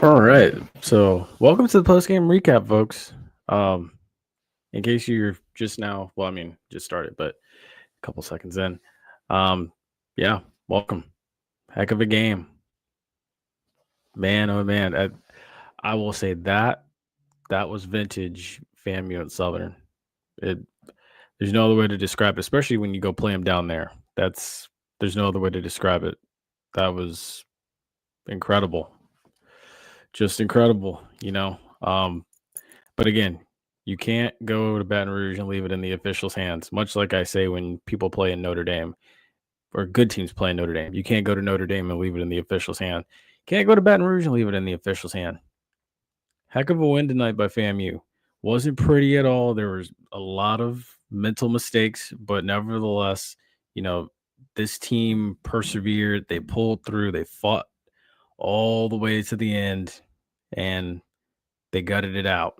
All right. So, welcome to the postgame recap, folks. In case you're just now, just started, but a couple seconds in. Yeah, welcome. Heck of a game. Man, oh man. I will say that was vintage FAMU at Southern. There's no other way to describe it, especially when you go play them down there. There's no other way to describe it. That was incredible. Just incredible, But again, you can't go to Baton Rouge and leave it in the officials' hands. Much like I say when people play in Notre Dame or good teams play in Notre Dame, you can't go to Notre Dame and leave it in the officials' hand. Can't go to Baton Rouge and leave it in the officials' hand. Heck of a win tonight by FAMU. Wasn't pretty at all. There was a lot of mental mistakes, but nevertheless, this team persevered. They pulled through. They fought all the way to the end, and they gutted it out.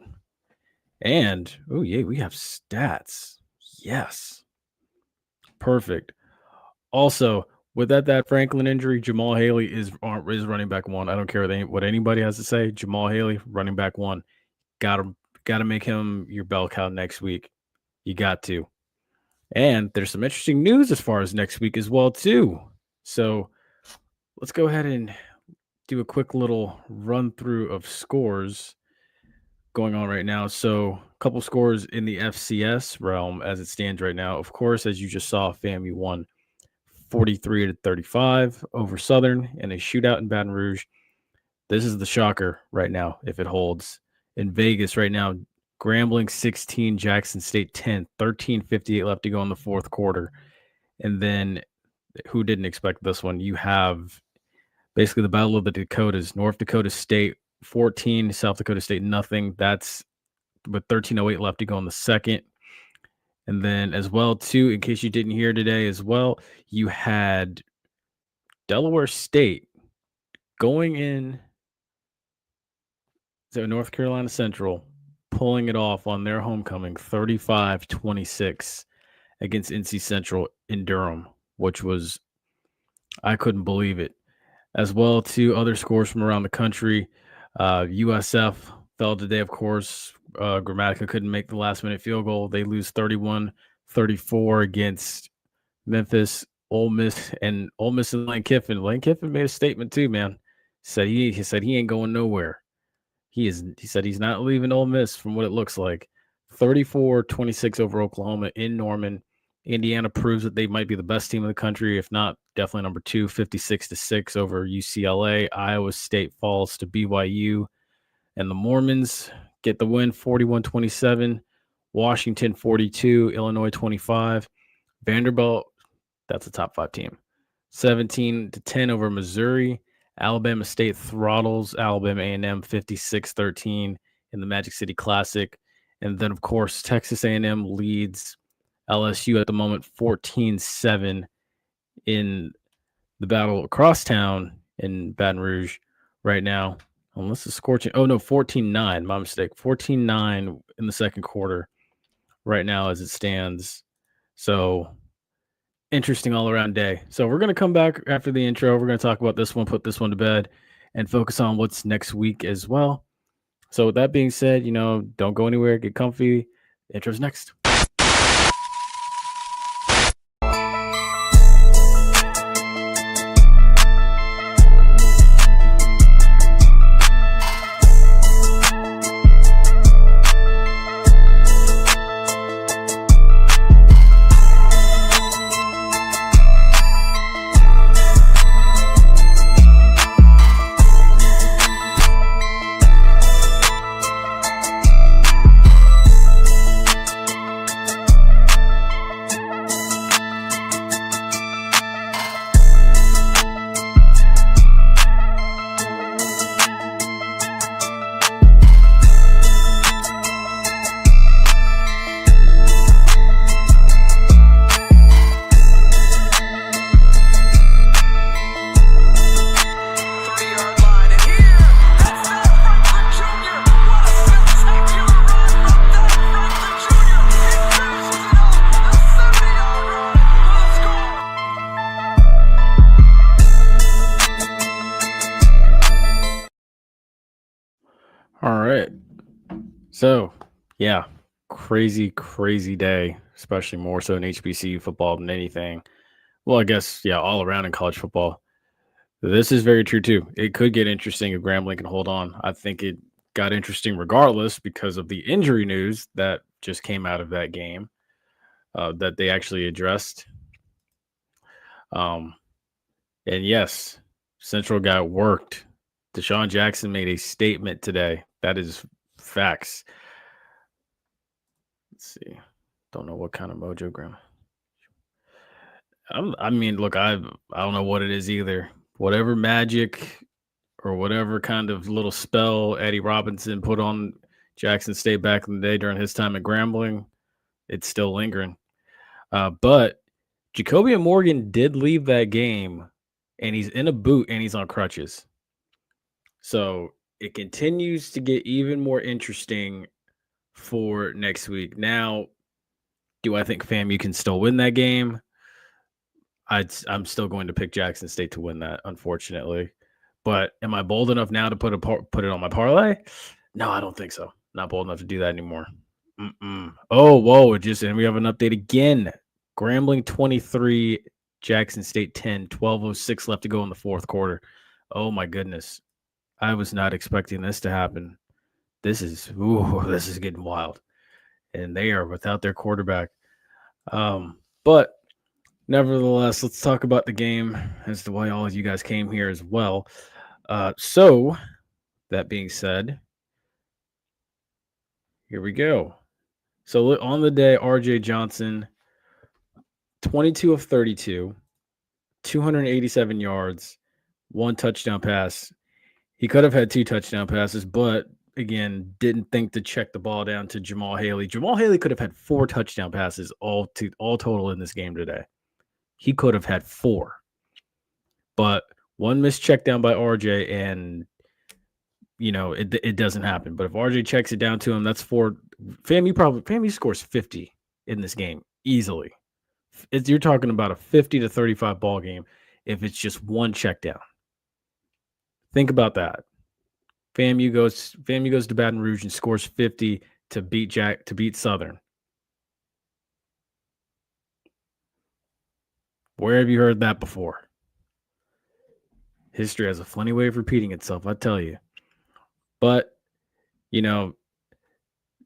And, oh, yeah, we have stats. Yes. Perfect. Also, with that Franklin injury, Jamal Haley is running back one. I don't care what anybody has to say. Jamal Haley, running back one. Got to make him your bell cow next week. You got to. And there's some interesting news as far as next week as well, too. So let's go ahead and do a quick little run through of scores going on right now. So a couple scores in the FCS realm as it stands right now. Of course, as you just saw, FAMU won 43-35 over Southern in a shootout in Baton Rouge. This is the shocker right now if it holds. In Vegas right now, Grambling 16, Jackson State 10, 13:58 left to go in the fourth quarter. And then who didn't expect this one? You have basically the Battle of the Dakotas, North Dakota State 14, South Dakota State nothing. That's with 13:08 left to go in the second. And then as well, too, in case you didn't hear today as well, you had Delaware State going in to North Carolina Central, pulling it off on their homecoming, 35-26 against NC Central in Durham, which was, I couldn't believe it. As well, too, other scores from around the country. USF fell today, of course. Grammatica couldn't make the last-minute field goal. They lose 31-34 against Memphis, Ole Miss, and Lane Kiffin. Lane Kiffin made a statement too, man. He said he ain't going nowhere. He said he's not leaving Ole Miss from what it looks like. 34-26 over Oklahoma in Norman. Indiana proves that they might be the best team in the country, if not definitely number 2, 56-6 over UCLA. Iowa State falls to BYU. And the Mormons get the win, 41-27. Washington 42, Illinois 25. Vanderbilt, that's a top 5 team, 17-10 over Missouri. Alabama State throttles Alabama A&M 56-13 in the Magic City Classic. And then, of course, Texas A&M leads LSU at the moment 14-7 in the battle across town in Baton Rouge right now. Unless it's scorching. Oh, no, 14-9. My mistake. 14-9 in the second quarter right now as it stands. So, interesting all-around day. So, we're going to come back after the intro. We're going to talk about this one, put this one to bed, and focus on what's next week as well. So, with that being said, don't go anywhere. Get comfy. The intro's next. All right. So, yeah, crazy day, especially more so in HBCU football than anything. Well, I guess, yeah, all around in college football. This is very true, too. It could get interesting if Grambling can hold on. I think it got interesting regardless because of the injury news that just came out of that game that they actually addressed. Um, and yes, Central got worked. Deshaun Jackson made a statement today. That is facts. Let's see. Don't know what kind of mojo gram. I mean, look, I don't know what it is either. Whatever magic or whatever kind of little spell Eddie Robinson put on Jackson State back in the day during his time at Grambling, it's still lingering. But Jacoby Morgan did leave that game, and he's in a boot and he's on crutches. So it continues to get even more interesting for next week. Now, do I think FAMU can still win that game? I'm still going to pick Jackson State to win that, unfortunately. But am I bold enough now to put it on my parlay? No, I don't think so. Not bold enough to do that anymore. Oh, whoa! And we have an update again. Grambling 23, Jackson State 10, 12:06 left to go in the fourth quarter. Oh my goodness. I was not expecting this to happen. This is getting wild. And they are without their quarterback. But nevertheless, let's talk about the game as to why all of you guys came here as well. So that being said, here we go. So on the day, RJ Johnson, 22 of 32, 287 yards, one touchdown pass. He could have had two touchdown passes, but again, didn't think to check the ball down to Jamal Haley. Jamal Haley could have had four touchdown passes all total in this game today. He could have had four, but one missed check down by RJ, and it doesn't happen. But if RJ checks it down to him, that's four. FAMU scores 50 in this game easily. You're talking about a 50 to 35 ball game if it's just one check down. Think about that. FAMU goes to Baton Rouge and scores 50 to beat Southern. Where have you heard that before? History has a funny way of repeating itself, I tell you. But,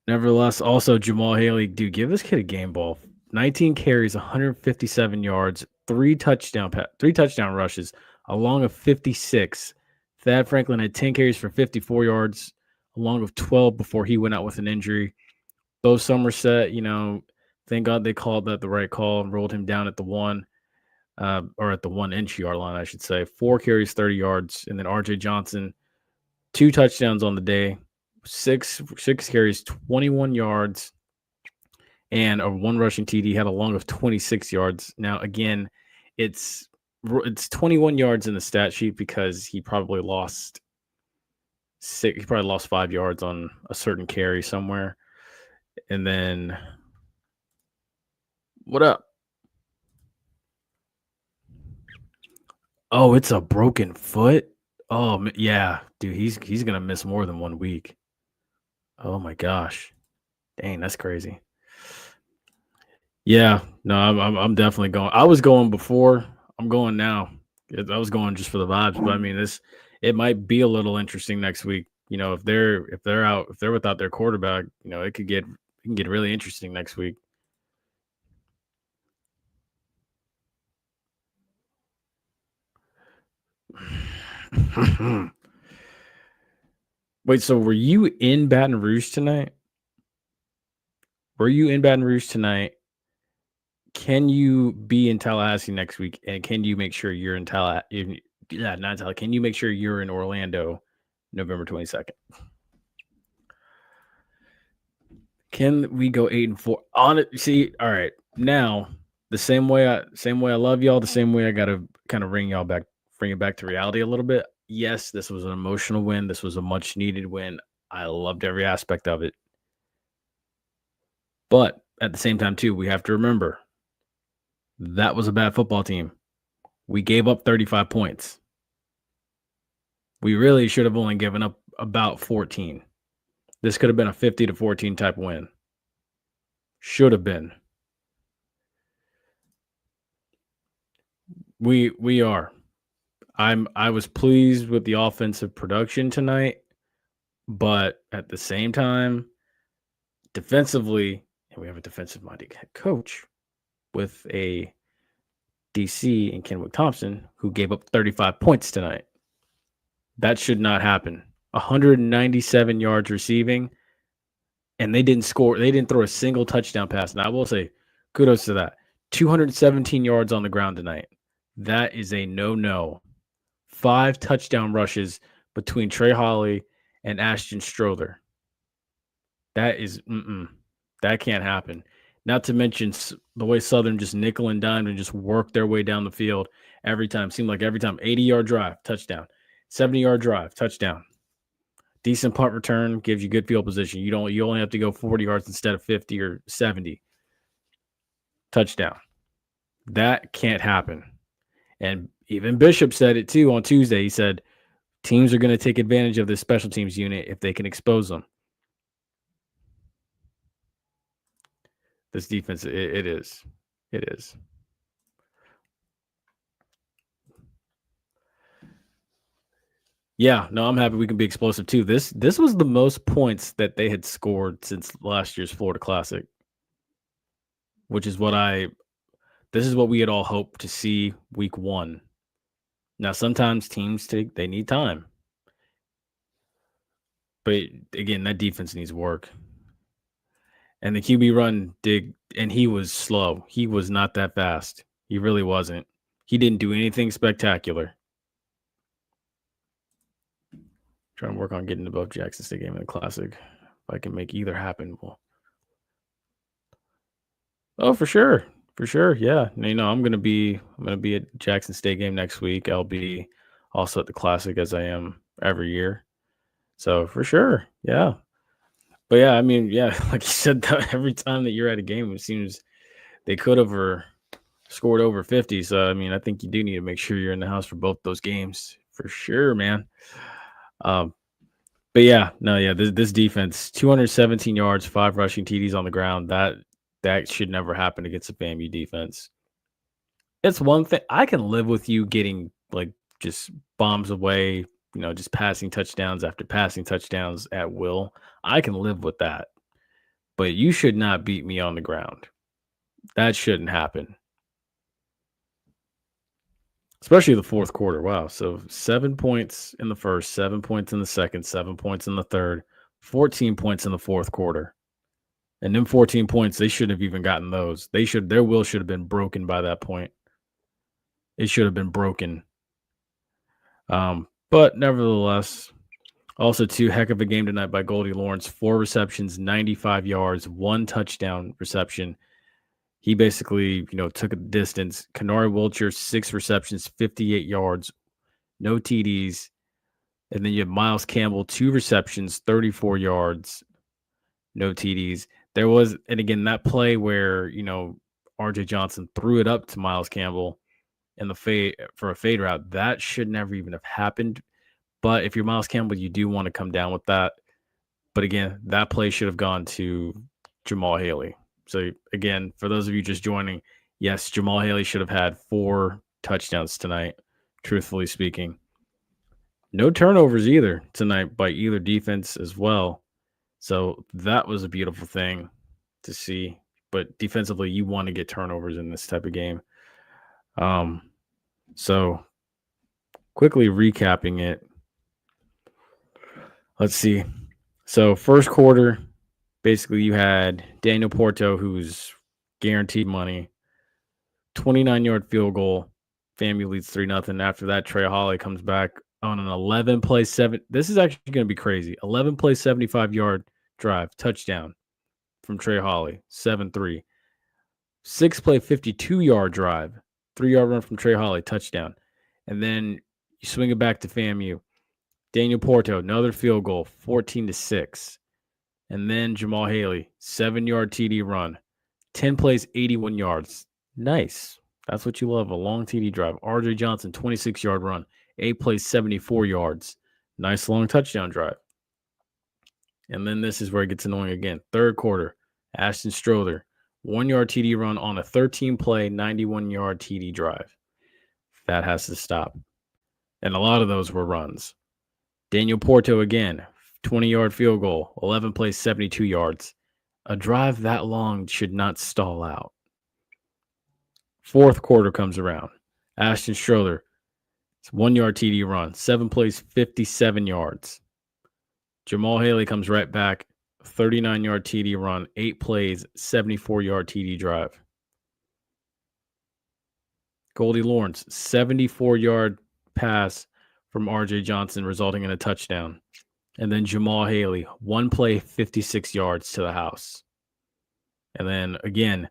nevertheless, also Jamal Haley, dude, give this kid a game ball. 19 carries, 157 yards, three touchdown rushes, along with 56. Thad Franklin had 10 carries for 54 yards, along with 12 before he went out with an injury. Bo Somerset, thank God they called that the right call and rolled him down at the 1, or at the 1-inch yard line, I should say. 4 carries, 30 yards. And then RJ Johnson, 2 touchdowns on the day, six carries, 21 yards, and a 1 rushing TD, had a long of 26 yards. Now, again, it's 21 yards in the stat sheet because he probably lost 5 yards on a certain carry somewhere. And then, what up? Oh, it's a broken foot? Oh, yeah, dude, he's gonna miss more than 1 week. Oh my gosh. Dang, that's crazy. Yeah, no, I'm definitely going. I was going before. I'm going now. I was going just for the vibes, but I mean, it might be a little interesting next week. If they're without their quarterback, it can get really interesting next week. Wait, so were you in Baton Rouge tonight? Were you in Baton Rouge tonight? Can you be in Tallahassee next week? And can you make sure you're in Tallahassee? Yeah, not Tallahassee. Can you make sure you're in Orlando November 22nd? Can we go 8-4 on it? See, all right. Now, the same way I love y'all, the same way I gotta kind of bring it back to reality a little bit. Yes, this was an emotional win. This was a much needed win. I loved every aspect of it. But at the same time, too, we have to remember that was a bad football team. We gave up 35 points. We really should have only given up about 14. This could have been a 50-14 type win. Should have been. We are. I was pleased with the offensive production tonight, but at the same time, defensively, and we have a defensive-minded head coach with a DC and Kenwick Thompson who gave up 35 points tonight. That should not happen. 197 yards receiving, and they didn't score. They didn't throw a single touchdown pass. And I will say, kudos to that. 217 yards on the ground tonight. That is a no-no. 5 touchdown rushes between Trey Holly and Ashton Strother. That is, that can't happen. Not to mention the way Southern just nickel and dime and just work their way down the field every time. Seemed like every time, 80-yard drive, touchdown. 70-yard drive, touchdown. Decent punt return gives you good field position. You only have to go 40 yards instead of 50 or 70. Touchdown. That can't happen. And even Bishop said it too on Tuesday. He said teams are going to take advantage of this special teams unit if they can expose them. This defense, it is. It is. Yeah, no, I'm happy we can be explosive too. This was the most points that they had scored since last year's Florida Classic, which is this is what we had all hoped to see week 1. Now, sometimes teams they need time. But again, that defense needs work. And the QB run and he was slow. He was not that fast. He really wasn't. He didn't do anything spectacular. Trying to work on getting above Jackson State game in the Classic. If I can make either happen, oh, for sure. For sure. Yeah. I'm gonna be at Jackson State game next week. I'll be also at the Classic as I am every year. So for sure. Yeah. But yeah, I mean, yeah, like you said, every time that you're at a game, it seems they could have scored over 50. So I mean, I think you do need to make sure you're in the house for both those games for sure, man. But yeah, this defense, 217 yards, 5 rushing TDs on the ground. That should never happen against a FAMU defense. It's one thing I can live with you getting like just bombs away, just passing touchdowns after passing touchdowns at will. I can live with that. But you should not beat me on the ground. That shouldn't happen. Especially the fourth quarter. Wow. So 7 points in the first, 7 points in the second, 7 points in the third, 14 points in the fourth quarter. And them 14 points, they shouldn't have even gotten those. Their will should have been broken by that point. It should have been broken. But nevertheless, also 2 heck of a game tonight by Goldie Lawrence. 4 receptions, 95 yards, 1 touchdown reception. He basically, took a distance. Kenari Wilcher, 6 receptions, 58 yards, no TDs. And then you have Miles Campbell, 2 receptions, 34 yards, no TDs. There was, and again, that play where, RJ Johnson threw it up to Miles Campbell in the fade for a fade route, that should never even have happened. But if you're Miles Campbell, you do want to come down with that. But again, that play should have gone to Jamal Haley. So again, for those of you just joining, yes, Jamal Haley should have had 4 touchdowns tonight, truthfully speaking. No turnovers either tonight by either defense as well. So that was a beautiful thing to see. But defensively, you want to get turnovers in this type of game. So quickly recapping it. Let's see. So first quarter, basically you had Daniel Porto, who's guaranteed money, 29-yard field goal. FAMU leads 3-0. After that, Trey Holly comes back on an 11-play 7. This is actually going to be crazy. 11-play 75-yard drive, touchdown from Trey Holly, 7-3. 6-play 52-yard drive, 3-yard run from Trey Holly, touchdown. And then you swing it back to FAMU. Daniel Porto, another field goal, 14-6. And then Jamal Haley, 7-yard TD run, 10 plays, 81 yards. Nice. That's what you love, a long TD drive. RJ Johnson, 26-yard run, 8 plays, 74 yards. Nice long touchdown drive. And then this is where it gets annoying again. Third quarter, Ashton Stroller, 1 yard TD run on a 13 play, 91 yard TD drive. That has to stop. And a lot of those were runs. Daniel Porto again, 20-yard field goal, 11 plays, 72 yards. A drive that long should not stall out. Fourth quarter comes around. Ashton Stroller, 1 yard TD run, 7 plays, 57 yards. Jamal Haley comes right back, 39-yard TD run, 8 plays, 74-yard TD drive. Goldie Lawrence, 74-yard pass from R.J. Johnson, resulting in a touchdown. And then Jamal Haley, 1 play, 56 yards to the house. And then again,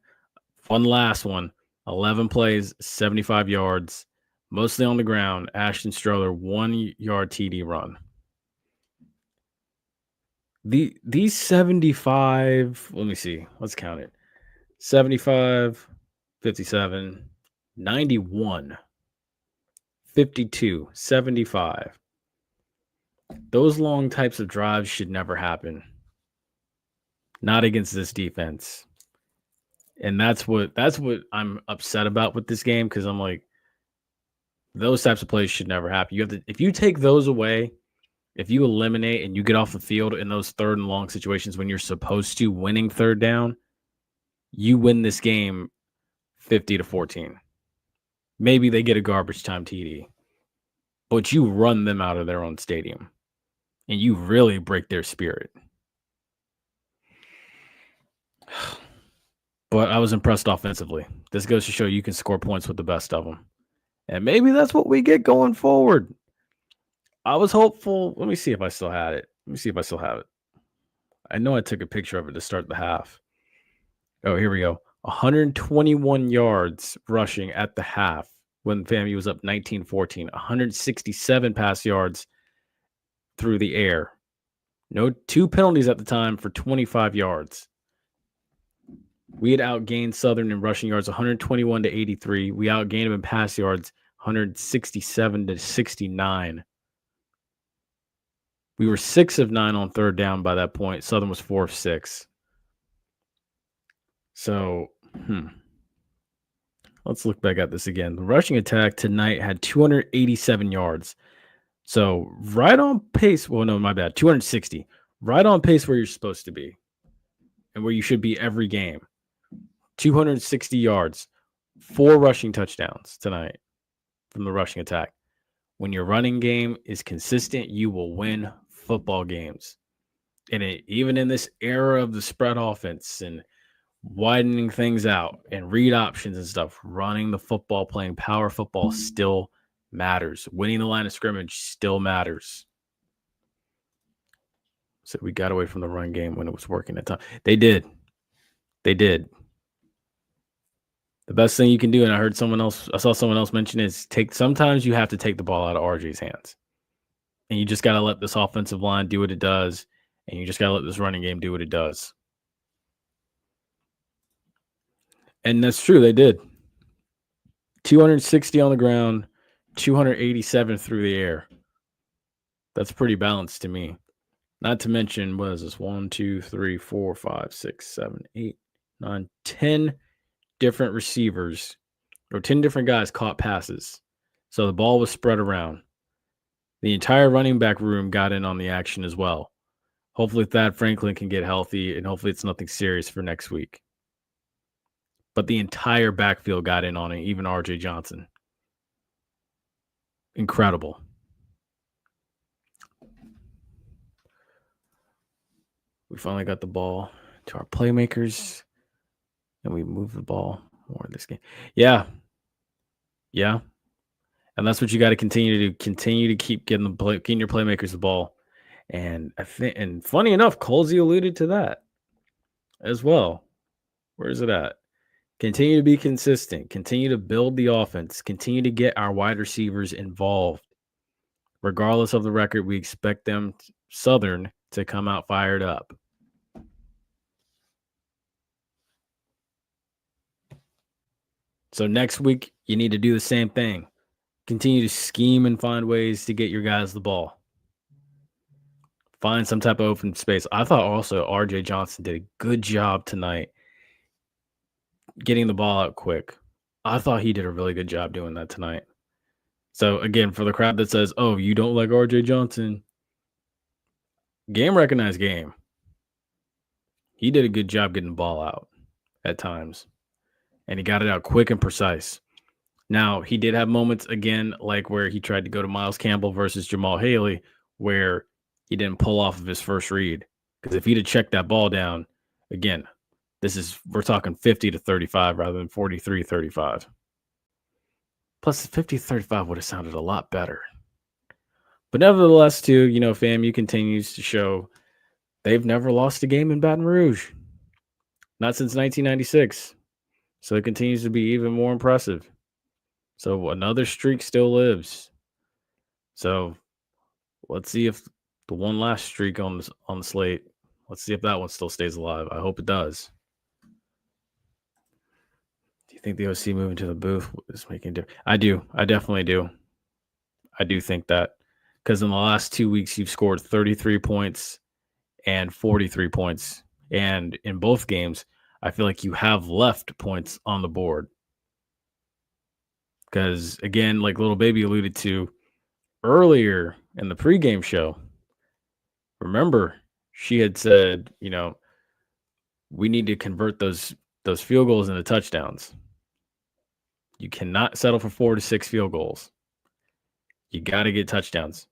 one last one, 11 plays, 75 yards, mostly on the ground. Ashton Stroller, 1 yard TD run. These 75, let me see, let's count it. 75, 57, 91, 52, 75. Those long types of drives should never happen. Not against this defense. And that's what I'm upset about with this game, because I'm like, those types of plays should never happen. You have to, if you take those away, if you eliminate and you get off the field in those third and long situations when you're supposed to, winning third down, you win this game 50-14. Maybe they get a garbage time TD, but you run them out of their own stadium and you really break their spirit. But I was impressed offensively. This goes to show you can score points with the best of them. And maybe that's what we get going forward. I was hopeful. Let me see if I still had it. Let me see if I still have it. I know I took a picture of it to start the half. Oh, here we go. 121 yards rushing at the half when FAMU was up 19-14. 167 pass yards through the air. No, 2 penalties at the time for 25 yards. We had outgained Southern in rushing yards 121-83. We outgained them in pass yards 167-69. We were 6 of 9 on third down by that point. Southern was 4 of 6. So, let's look back at this again. The rushing attack tonight had 287 yards. So, right on pace. Well, no, my bad. 260. Right on pace where you're supposed to be and where you should be every game. 260 yards, 4 rushing touchdowns tonight from the rushing attack. When your running game is consistent, you will win football games. And even in this era of the spread offense and widening things out and read options and stuff, running the football, playing power football still matters. Winning the line of scrimmage still matters. So we got away from the run game when it was working at the time. They did. The best thing you can do, and I saw someone else mention, is sometimes you have to take the ball out of RJ's hands. And you just got to let this offensive line do what it does. And you just got to let this running game do what it does. And that's true. They did. 260 on the ground, 287 through the air. That's pretty balanced to me. Not to mention, what is this? 1, 2, 3, 4, 5, 6, 7, 8, 9, 10 different receivers or 10 different guys caught passes. So the ball was spread around. The entire running back room got in on the action as well. Hopefully Thad Franklin can get healthy, and hopefully it's nothing serious for next week. But the entire backfield got in on it, even R.J. Johnson. Incredible. We finally got the ball to our playmakers, and we moved the ball more in this game. Yeah. And that's what you got to continue to do. Continue to keep getting your playmakers the ball. And funny enough, Colsey alluded to that as well. Where is it at? Continue to be consistent. Continue to build the offense. Continue to get our wide receivers involved. Regardless of the record, we expect them, Southern, to come out fired up. So next week, you need to do the same thing. Continue to scheme and find ways to get your guys the ball. Find some type of open space. I thought also RJ Johnson did a good job tonight getting the ball out quick. I thought he did a really good job doing that tonight. So again, for the crowd that says, "Oh, you don't like RJ Johnson," game recognized game. He did a good job getting the ball out at times, and he got it out quick and precise. Now, he did have moments again, like where he tried to go to Miles Campbell versus Jamal Haley, where he didn't pull off of his first read. Because if he'd have checked that ball down, again, we're talking 50-35 rather than 43-35. Plus, 50-35 would have sounded a lot better. But nevertheless, too, FAMU continues to show they've never lost a game in Baton Rouge. Not since 1996. So it continues to be even more impressive. So another streak still lives. So let's see if the one last streak on the slate, let's see if that one still stays alive. I hope it does. Do you think the OC moving to the booth is making a difference? I do. I definitely do. I do think that because in the last 2 weeks, you've scored 33 points and 43 points. And in both games, I feel like you have left points on the board. Because again, like Little Baby alluded to earlier in the pregame show, remember she had said, we need to convert those field goals into touchdowns. You cannot settle for 4 to 6 field goals. You got to get touchdowns.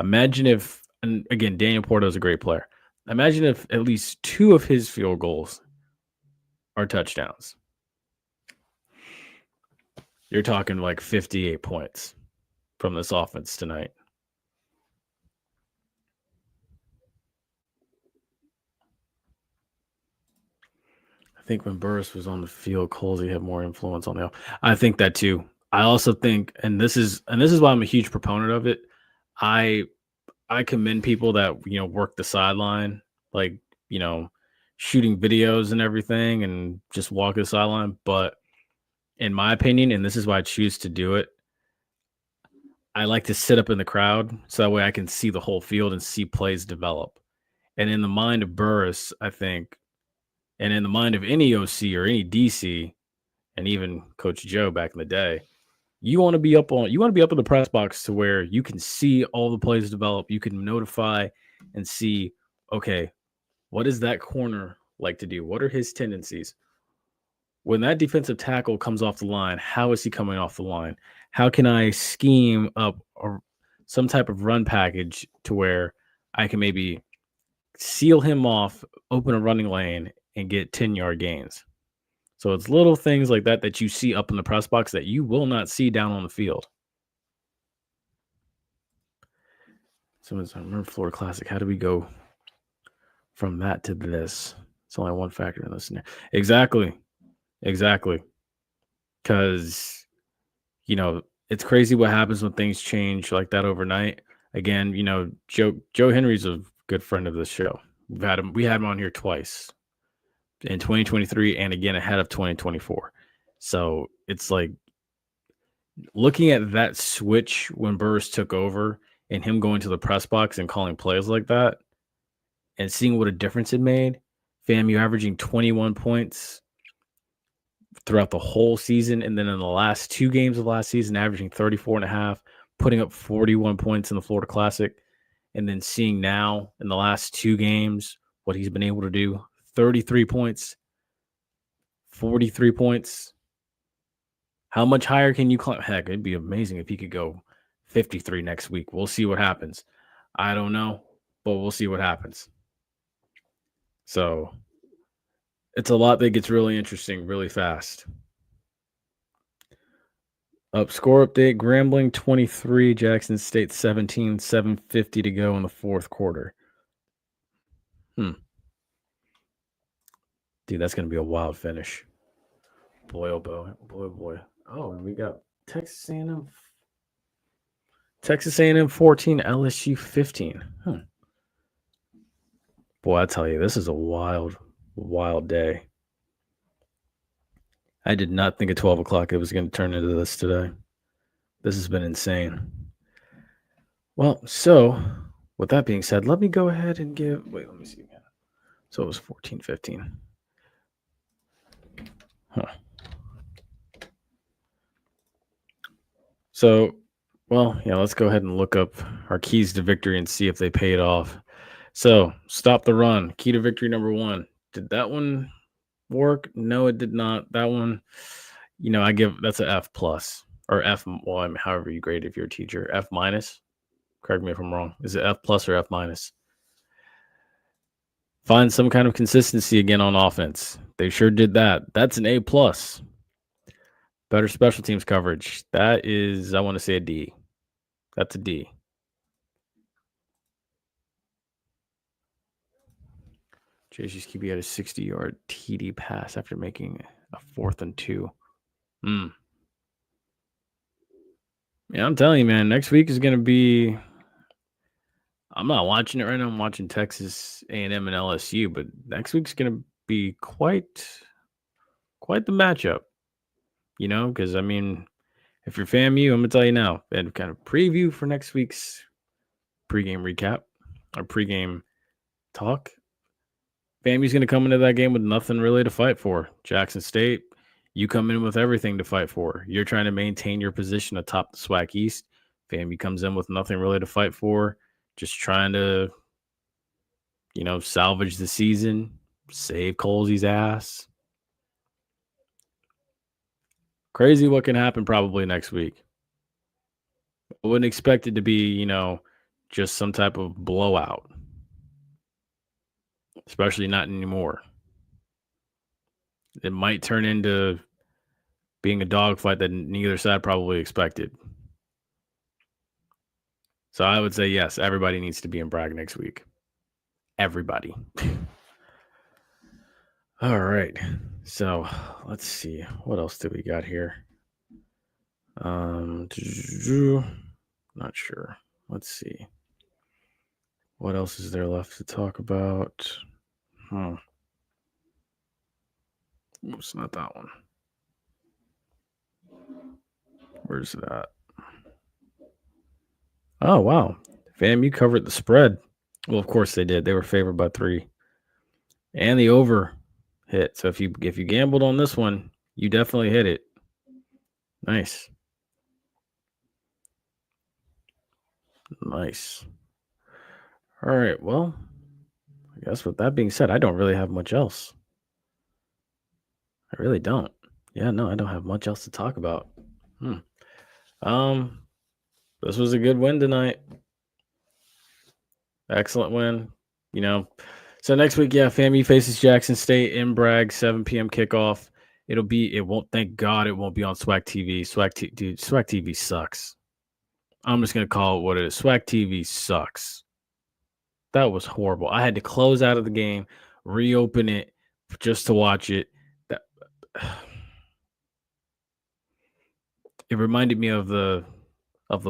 Imagine if, and again, Daniel Porto is a great player. Imagine if at least 2 of his field goals are touchdowns. You're talking like 58 points from this offense tonight. I think when Burris was on the field, Colsey had more influence on the. I think that too. I also think, and this is why I'm a huge proponent of it. I commend people that work the sideline, like shooting videos and everything, and just walk the sideline. But in my opinion, and this is why I choose to do it, I like to sit up in the crowd so that way I can see the whole field and see plays develop. And in the mind of Burris, I think, and in the mind of any OC or any DC, and even Coach Joe back in the day, you want to be up in the press box to where you can see all the plays develop. You can notify and see, okay, what is that corner like to do? What are his tendencies? When that defensive tackle comes off the line, how is he coming off the line? How can I scheme up some type of run package to where I can maybe seal him off, open a running lane, and get 10-yard gains? So it's little things like that you see up in the press box that you will not see down on the field. So I remember Florida Classic. How do we go from that to this? It's only one factor in this scenario. Exactly. Because, it's crazy what happens when things change like that overnight. Again, Joe Henry's a good friend of this show. We had him on here twice in 2023 and again ahead of 2024. So it's like looking at that switch when Burris took over and him going to the press box and calling plays like that and seeing what a difference it made. FAMU averaging 21 points throughout the whole season. And then in the last 2 games of last season, averaging 34.5, putting up 41 points in the Florida Classic. And then seeing now in the last 2 games what he's been able to do, 33 points, 43 points. How much higher can you climb? Heck, it'd be amazing if he could go 53 next week. We'll see what happens. I don't know, but we'll see what happens. So it's a lot that gets really interesting really fast. Score update, Grambling 23, Jackson State 17, 7:50 to go in the 4th quarter. Dude, that's going to be a wild finish. Boy, oh boy. Oh, and we got Texas A&M 14, LSU 15. Boy, I tell you, this is a wild, wild day. I did not think at 12 o'clock it was going to turn into this today. This has been insane. Well, so with that being said, let me go ahead and let me see again. So it was 14-15. Huh. So, well, yeah, let's go ahead and look up our keys to victory and see if they paid off. So, stop the run. Key to victory number 1. Did that one work? No, it did not. That one, I give that's a F plus or F. Well, I mean, however you grade if you're a teacher, F minus. Correct me if I'm wrong. Is it F plus or F minus? Find some kind of consistency again on offense. They sure did that. That's an A plus. Better special teams coverage. That is, I want to say a D. That's a D. JC's QB had a 60-yard TD pass after making a 4th and 2. Yeah, I'm telling you, man, next week is going to be I'm not watching it right now. I'm watching Texas A&M and LSU, but next week's going to be quite the matchup, because I mean, if you're FAMU, I'm going to tell you now, and kind of preview for next week's pregame recap or pregame talk. FAMU's going to come into that game with nothing really to fight for. Jackson State, you come in with everything to fight for. You're trying to maintain your position atop the SWAC East. FAMU comes in with nothing really to fight for, just trying to, salvage the season, save Colsey's ass. Crazy what can happen probably next week. I wouldn't expect it to be, just some type of blowout, especially not anymore. It might turn into being a dogfight that neither side probably expected. So I would say, yes, everybody needs to be in Bragg next week. Everybody. All right. So let's see. What else do we got here? Not sure. Let's see. What else is there left to talk about? It's not that one. Where's that? Oh, wow. FAMU covered the spread. Well, of course they did. They were favored by 3. And the over hit. So if you gambled on this one, you definitely hit it. Nice. All right. Well, I guess with that being said, I don't really have much else. I really don't. Yeah, no, I don't have much else to talk about. This was a good win tonight. Excellent win. So next week, FAMU faces Jackson State in Bragg, 7 p.m. kickoff. Thank God it won't be on SWAC TV. SWAC TV sucks. I'm just going to call it what it is. SWAC TV sucks. That was horrible. I had to close out of the game, reopen it just to watch it. It reminded me of the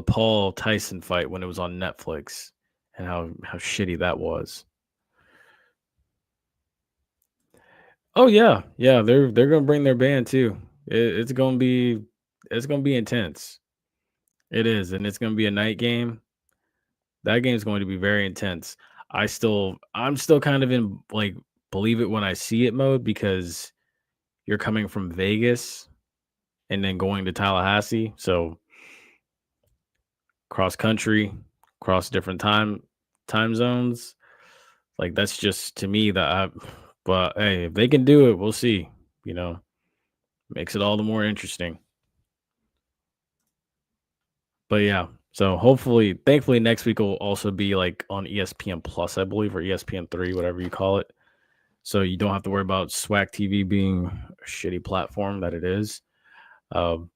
Paul Tyson fight when it was on Netflix and how shitty that was. Oh yeah, they're gonna bring their band too. It's gonna be intense. It is, and it's gonna be a night game. That game is going to be very intense. I'm still kind of in like believe it when I see it mode because you're coming from Vegas and then going to Tallahassee, so cross country, cross different time zones. Like that's just to me but hey, if they can do it, we'll see. Makes it all the more interesting. But yeah, so thankfully next week will also be like on ESPN Plus, I believe, or ESPN3, whatever you call it. So you don't have to worry about SWAC TV being a shitty platform that it is. And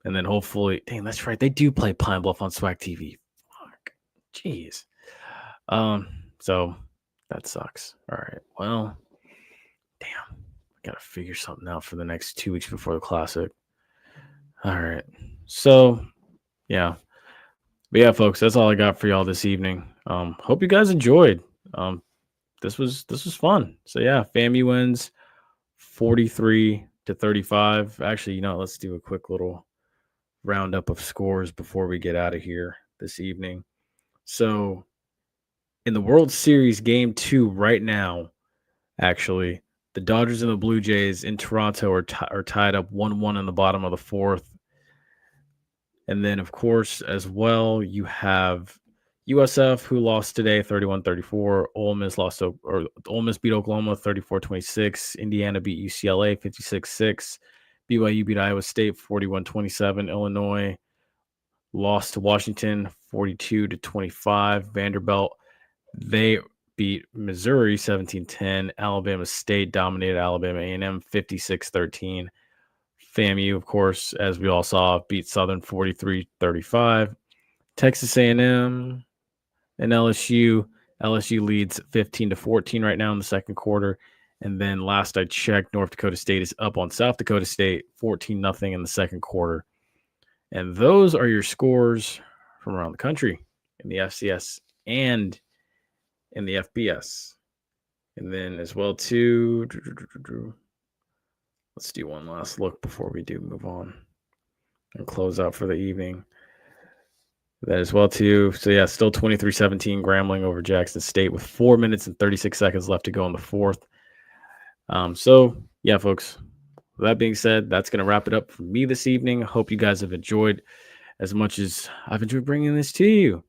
then hopefully, dang, that's right, they do play Pine Bluff on SWAC TV. Fuck, jeez. So that sucks. All right, well, damn, I gotta figure something out for the next 2 weeks before the Classic. All right, so yeah. But yeah, folks, that's all I got for y'all this evening. Hope you guys enjoyed. This was fun. So yeah, FAMU wins 43-35. Actually, let's do a quick little roundup of scores before we get out of here this evening. So In the World Series Game 2 right now, actually, the Dodgers and the Blue Jays in Toronto are tied up 1-1 in the bottom of the fourth. And then, of course, as well, you have USF, who lost today 31-34. Ole Miss Ole Miss beat Oklahoma 34-26. Indiana beat UCLA 56-6. BYU beat Iowa State 41-27. Illinois lost to Washington 42-25. Vanderbilt, they beat Missouri 17-10. Alabama State dominated Alabama A&M 56-13. FAMU, of course, as we all saw, beat Southern 43-35. Texas A&M and LSU. LSU leads 15-14 right now in the second quarter. And then last I checked, North Dakota State is up on South Dakota State 14-0 in the second quarter. And those are your scores from around the country in the FCS and in the FBS. And then as well, too, let's do one last look before we do move on and close out for the evening. That as well, too. So, yeah, still 23-17 Grambling over Jackson State with 4 minutes and 36 seconds left to go in the fourth. So, yeah, folks, with that being said, that's going to wrap it up for me this evening. I hope you guys have enjoyed as much as I've enjoyed bringing this to you.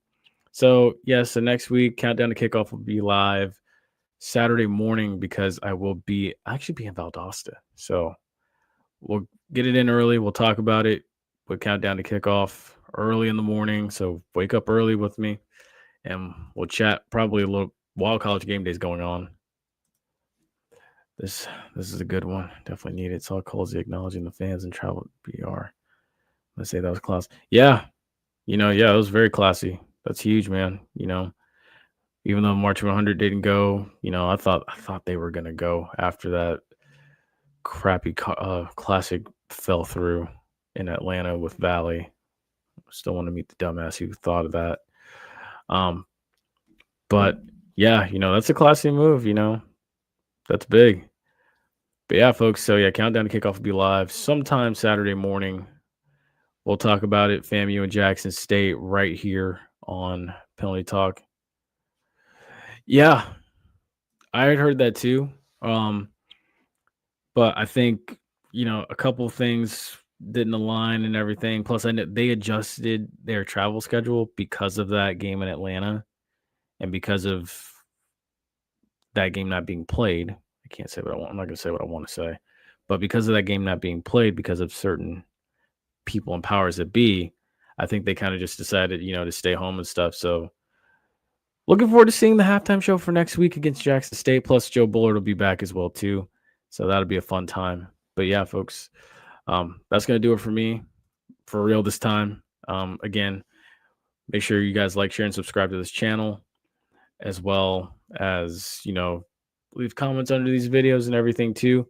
So, yes, so next week, Countdown to Kickoff will be live Saturday morning because I will actually be in Valdosta. So, we'll get it in early. We'll talk about it. We'll Countdown to Kickoff early in the morning. So, wake up early with me and we'll chat probably a little while college game day is going on. This is a good one. Definitely need it. Saw Colsey acknowledging the fans and travel BR. Let's say that was class. Yeah. It was very classy. That's huge, man. Even though March 100 didn't go, I thought they were going to go after that crappy classic fell through in Atlanta with Valley. Still want to meet the dumbass who thought of that. But yeah, that's a classy move, that's big. But yeah, folks. So yeah, Countdown to Kickoff will be live sometime Saturday morning. We'll talk about it. FAMU and Jackson State right here on Penalty Talk. Yeah, I had heard that too. But I think, a couple things didn't align and everything. Plus, I know they adjusted their travel schedule because of that game in Atlanta and because of that game not being played. I can't say what I want. I'm not going to say what I want to say. But because of that game not being played, because of certain people and powers that be, I think they kind of just decided, to stay home and stuff. So looking forward to seeing the halftime show for next week against Jackson State. Plus Joe Bullard will be back as well too. So that'll be a fun time. But yeah, folks, that's going to do it for me for real this time. Again, make sure you guys like, share, and subscribe to this channel, as well as, leave comments under these videos and everything too.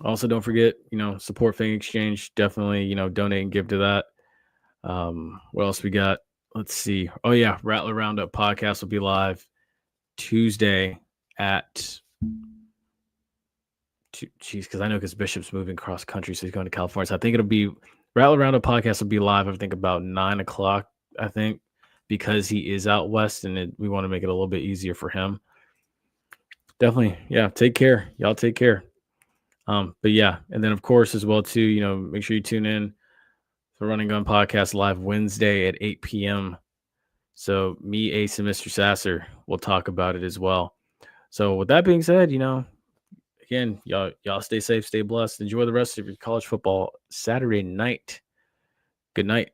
Also, don't forget, support Fang Exchange. Definitely, donate and give to that. What else we got? Let's see. Oh, yeah. Rattler Roundup podcast will be live Tuesday at because I know because Bishop's moving across country, so he's going to California. So I think it'll be Rattler Roundup podcast will be live, I think, about 9 o'clock, I think, because he is out west and we want to make it a little bit easier for him. Definitely. Yeah. Take care. Y'all take care. But yeah, and then of course as well too, make sure you tune in the Running Gun Podcast live Wednesday at 8 p.m. So me, Ace, and Mr. Sasser will talk about it as well. So with that being said, again, y'all stay safe, stay blessed, enjoy the rest of your college football Saturday night. Good night.